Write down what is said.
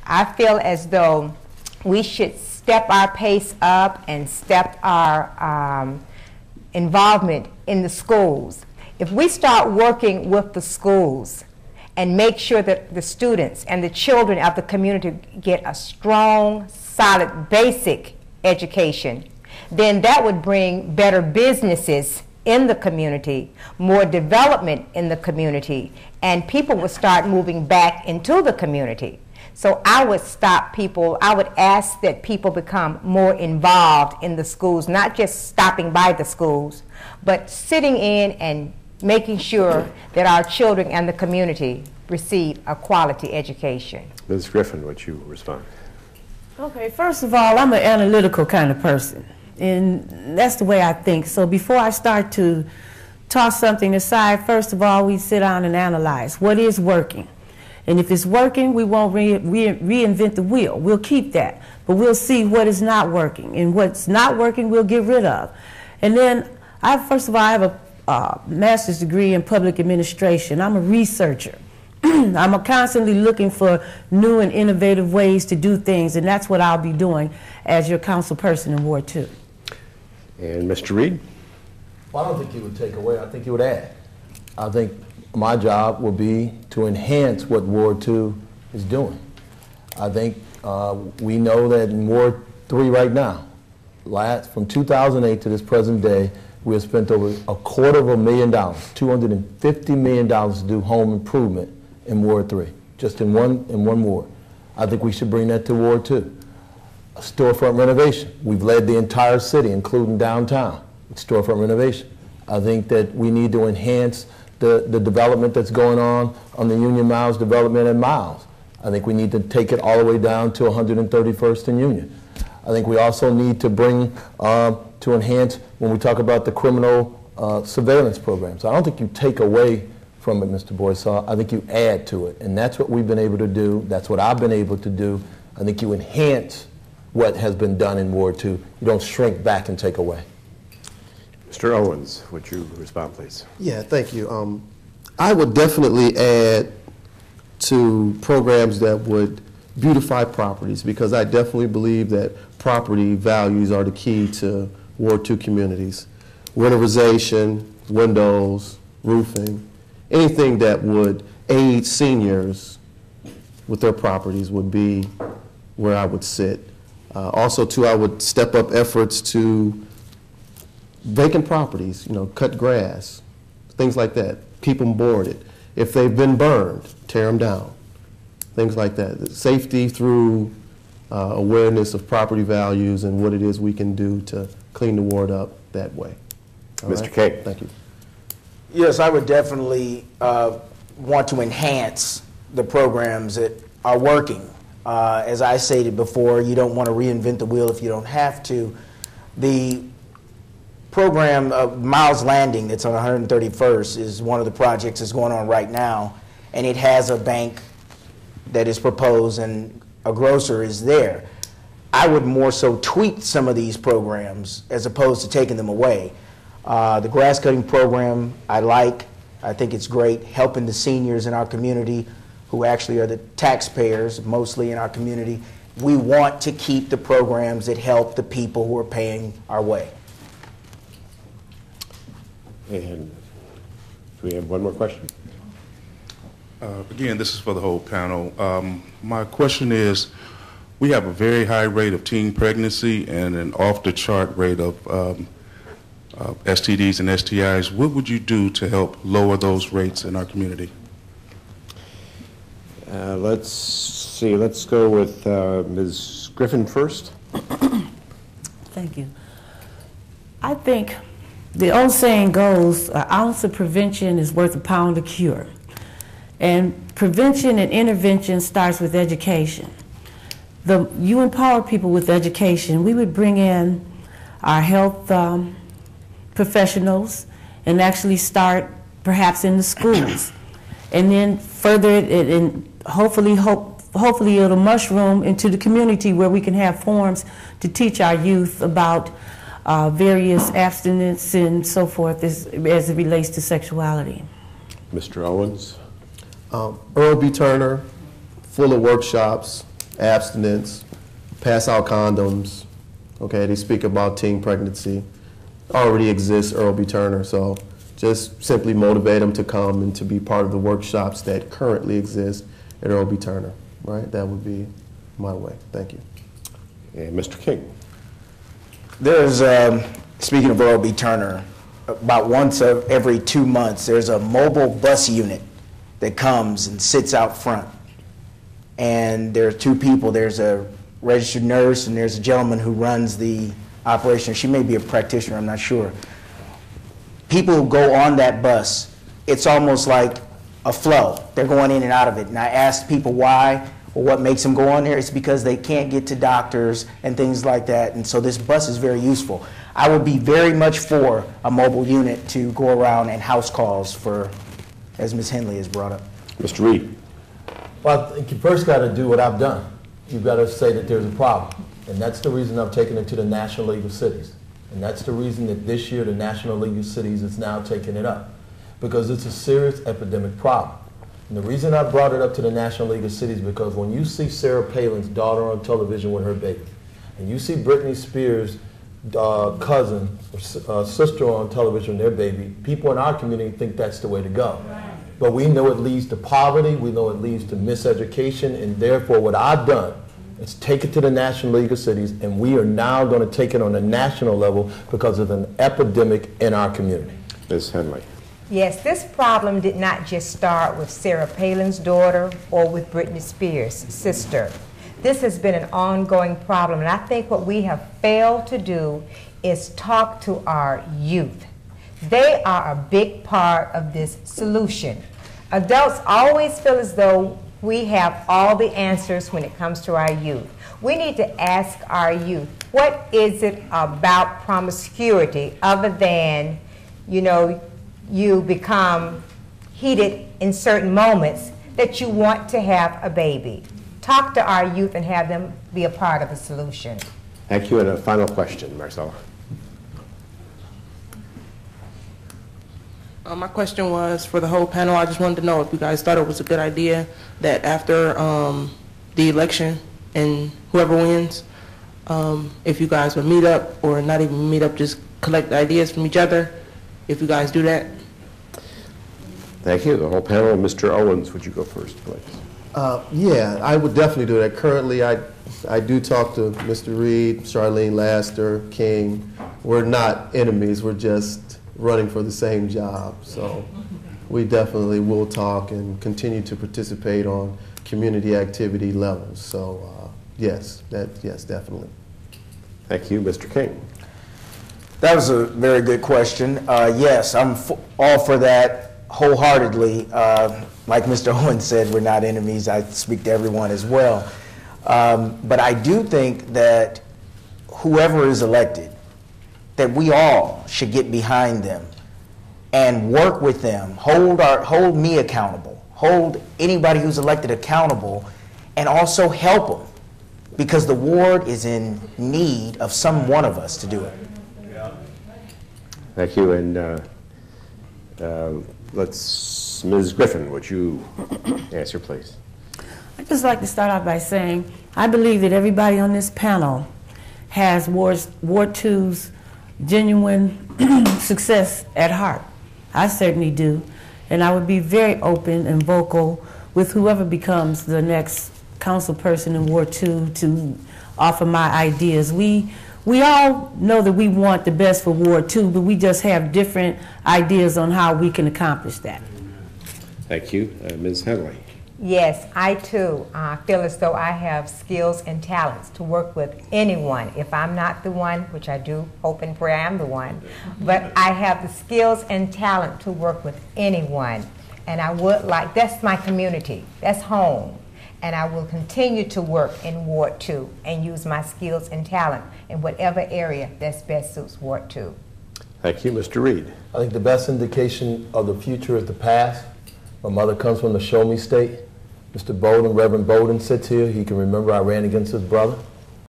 I feel as though we should step our pace up and step our involvement in the schools. If we start working with the schools and make sure that the students and the children of the community get a strong, solid, basic education, then that would bring better businesses in the community, more development in the community, and people would start moving back into the community. So I would I would ask that people become more involved in the schools, not just stopping by the schools, but sitting in and making sure that our children and the community receive a quality education. Ms. Griffin, would you respond? Okay, first of all, I'm an analytical kind of person, and that's the way I think. So before I start to toss something aside, first of all, we sit down and analyze what is working. And if it's working, we won't reinvent the wheel. We'll keep that. But we'll see what is not working. And what's not working, we'll get rid of. And then, first of all, I have a master's degree in public administration. I'm a researcher. I'm constantly looking for new and innovative ways to do things, and that's what I'll be doing as your council person in Ward 2. And Mr. Reed? Well, I don't think he would take away. I think he would add. I think my job will be to enhance what Ward 2 is doing. I think we know that in Ward 3 right now, from 2008 to this present day, we have spent over $250,000, $250 million to do home improvement in Ward 3, just in one ward. I think we should bring that to Ward 2. A storefront renovation. We've led the entire city, including downtown, with storefront renovation. I think that we need to enhance the development that's going on the Union Miles development and Miles. I think we need to take it all the way down to 131st and Union. I think we also need to bring, to enhance, when we talk about the criminal surveillance programs. I don't think you take away from it, Mr. Boysaw. I think you add to it, and that's what we've been able to do. That's what I've been able to do. I think you enhance what has been done in Ward 2. You don't shrink back and take away. Mr. Owens, would you respond, please? Yeah, thank you. I would definitely add to programs that would beautify properties, because I definitely believe that property values are the key to Ward 2 communities. Winterization, windows, roofing, anything that would aid seniors with their properties would be where I would sit. Also, too, I would step up efforts to vacant properties, cut grass, things like that. Keep them boarded. If they've been burned, tear them down. Things like that. Safety through awareness of property values and what it is we can do to clean the ward up that way. Mr. King. Thank you. Yes, I would definitely want to enhance the programs that are working. As I stated before, you don't want to reinvent the wheel if you don't have to. The program of Miles Landing that's on 131st is one of the projects that's going on right now, and it has a bank that is proposed and a grocer is there. I would more so tweak some of these programs as opposed to taking them away. The grass cutting program I think it's great, helping the seniors in our community who actually are the taxpayers mostly in our community. We want to keep the programs that help the people who are paying our way. And do we have one more question? Again, this is for the whole panel. My question is, we have a very high rate of teen pregnancy and an off-the-chart rate of STDs and STIs. What would you do to help lower those rates in our community? Let's see. Let's go with Ms. Griffin first. Thank you. I think the old saying goes, an ounce of prevention is worth a pound of cure. And prevention and intervention starts with education. You empower people with education. We would bring in our health professionals and actually start perhaps in the schools. And then further it, and hopefully it'll mushroom into the community where we can have forums to teach our youth about various abstinence and so forth as it relates to sexuality. Mr. Owens. Earl B. Turner, full of workshops, abstinence, pass out condoms. Okay, they speak about teen pregnancy. Already exists, Earl B. Turner, so just simply motivate them to come and to be part of the workshops that currently exist at Earl B. Turner, right? That would be my way. Thank you. And Mr. King. There's, speaking of Earl B. Turner, about once every 2 months, there's a mobile bus unit that comes and sits out front. And there are two people. There's a registered nurse and there's a gentleman who runs the operation. She may be a practitioner, I'm not sure. People who go on that bus, it's almost like a flow. They're going in and out of it. And I asked people why or what makes them go on there. It's because they can't get to doctors and things like that. And so this bus is very useful. I would be very much for a mobile unit to go around and house calls for, as Ms. Henley has brought up. Mr. Reed. Well, I think you first got to do what I've done. You've got to say that there's a problem. And that's the reason I've taken it to the National League of Cities. And that's the reason that this year the National League of Cities is now taking it up. Because it's a serious epidemic problem. And the reason I brought it up to the National League of Cities is because when you see Sarah Palin's daughter on television with her baby, and you see Britney Spears' cousin or sister on television with their baby, people in our community think that's the way to go. But we know it leads to poverty, we know it leads to miseducation, and therefore what I've done is take it to the National League of Cities, and we are now going to take it on a national level because of an epidemic in our community. Ms. Henley. Yes, this problem did not just start with Sarah Palin's daughter or with Britney Spears' sister. This has been an ongoing problem, and I think what we have failed to do is talk to our youth. They are a big part of this solution. Adults always feel as though we have all the answers when it comes to our youth. We need to ask our youth, what is it about promiscuity other than, you know, you become heated in certain moments that you want to have a baby? Talk to our youth and have them be a part of the solution. Thank you. And a final question, Marcella. My question was for the whole panel. I just wanted to know if you guys thought it was a good idea that after the election and whoever wins, if you guys would meet up or not even meet up, just collect ideas from each other, if you guys do that. Thank you. The whole panel. Mr. Owens, would you go first, please? Yeah, I would definitely do that. Currently, I do talk to Mr. Reed, Charlene Laster, King. We're not enemies. We're just running for the same job. So we definitely will talk and continue to participate on community activity levels. So yes, definitely. Thank you. Mr. King. That was a very good question. Yes, I'm all for that wholeheartedly. Like Mr. Owens said, we're not enemies. I speak to everyone as well. But I do think that whoever is elected, that we all should get behind them and work with them, hold me accountable, hold anybody who's elected accountable, and also help them, because the ward is in need of some one of us to do it. Thank you. And Ms. Griffin, would you answer, please? I'd just like to start off by saying I believe that everybody on this panel has Ward 2's genuine success at heart. I certainly do. And I would be very open and vocal with whoever becomes the next council person in Ward 2 to offer my ideas. We all know that we want the best for Ward 2, but we just have different ideas on how we can accomplish that. Thank you. Ms. Henley. Yes, I too feel as though I have skills and talents to work with anyone. If I'm not the one, which I do hope and pray I am the one, but I have the skills and talent to work with anyone. And I would like, that's my community, that's home. And I will continue to work in Ward 2 and use my skills and talent in whatever area that's best suits Ward 2. Thank you. Mr. Reed. I think the best indication of the future is the past. My mother comes from the Show Me State. Mr. Bowden, Reverend Bowden, sits here. He can remember I ran against his brother.